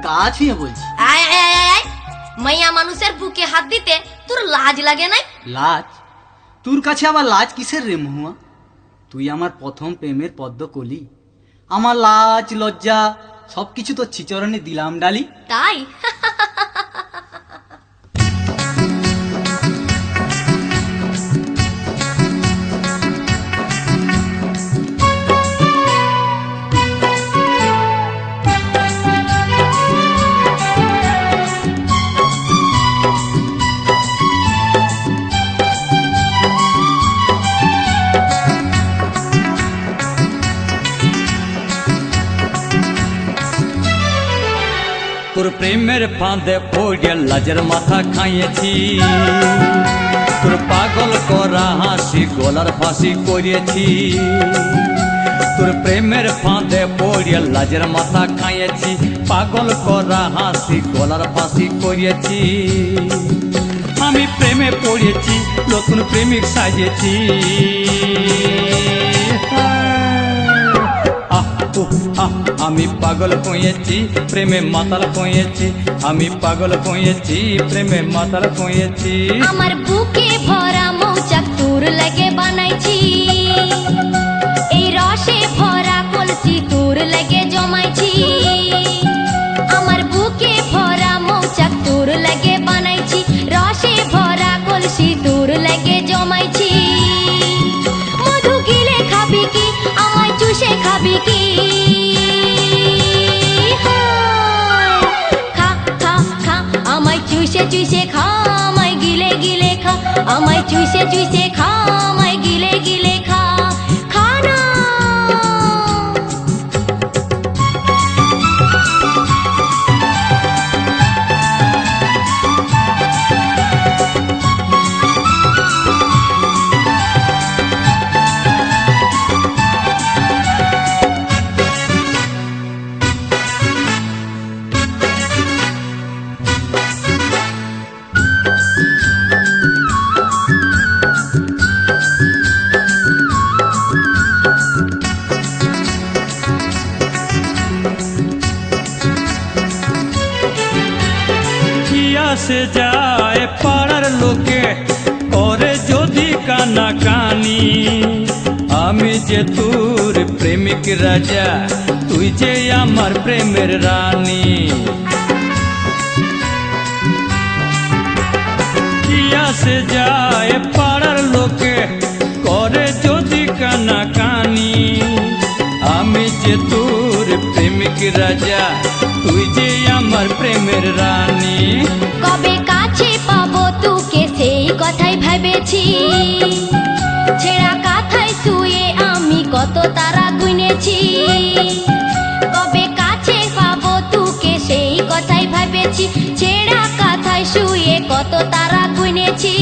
গা ছুঁয়ে বলছি। আয় আয় আয় আয়, মাইয়া মানুষের বুকে হাত দিতে তোর লাজ লাগে নাই? লাজ? তোর কাছে আবার লাজ কিসের রে মহুয়া? তুই আমার প্রথম প্রেমের পদ্ম কলি। আমার লাজ লজ্জা সবকিছু তোর চিচরণে দিলাম ডালি। তাই? তোর প্রেমের ফাঁদে পড়ে লাজের মাথা খাইয়েছি, তোর পাগল করা হাসি গলার ফাঁসি করিয়েছি। তোর প্রেমের ফাঁদে পড়ে লাজের মাথা খাইয়েছি, পাগল করা হাসি গলার ফাঁসি করিয়েছি। আমি প্রেমে পড়েছি, নতুন প্রেমিক সাজিয়েছি। আমি পাগল হয়েছি, প্রেমে মাতাল হয়েছি। আমি পাগল হয়েছি, প্রেমে মাতাল হয়েছি। আমার বুকে ভরা মৌচাক তোর লাগে বানাইছি, এই রসে ভরা কলসি তোর লাগে জমাইছি। আমার বুকে ভরা মৌচাক তোর লাগে বানাইছি, রসে ভরা কলসি তোর লাগে জমাইছি। মধু গিলে খাবি কি, আমায় চুষে খাবি কি? চুষে খা, আমায় গিলে গিলে খা। আমায় চুষে খা, আমায় গিলে গিলে খা। খা না। সে যায় পাড়ার লোকে করে যদি কানা কানি, আমি যে তোর প্রেমিক রাজা, তুই যে আমার প্রেমের রানী। কিয়া সে যায় পাড়ার লোকে করে যদি কানা কানি, আমি যে তোর প্রেমিক রাজা, তুই যে আমার প্রেমের রানী। কবে কাছে পাবো তোকে সেই কথাই ভেবেছি, ছেঁড়া কাঁথায় শুয়ে আমি কত তারা গুনেছি। কবে কাছে পাবো তোকে সেই কথাই ভেবেছি, ছেঁড়া কাঁথায় শুয়ে কত তারা গুনেছি।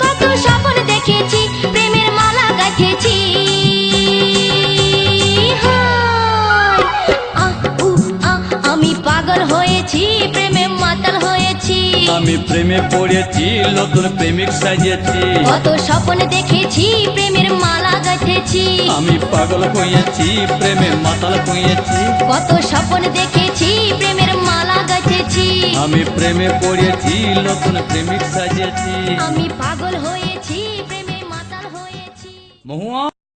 কত স্বপ্ন দেখেছি, প্রেমের মালা গাঁথেছি। আমি পাগল হয়েছি, প্রেমে মাতাল হয়েছি। আমি প্রেমে পড়েছি, নতুন প্রেমিক সাজিয়েছি। কত স্বপ্ন দেখেছি, প্রেমের মালা গাঁথেছি। আমি পাগল হয়েছি, প্রেমে মাতাল হয়েছি। কত স্বপ্ন দেখেছি, প্রেমের মালা গাঁথেছি। আমি প্রেমে পড়েছি, নতুন প্রেমিক সাজিয়েছি। আমি পাগল হয়েছি, প্রেমে মাতাল হয়েছি। মহুয়া।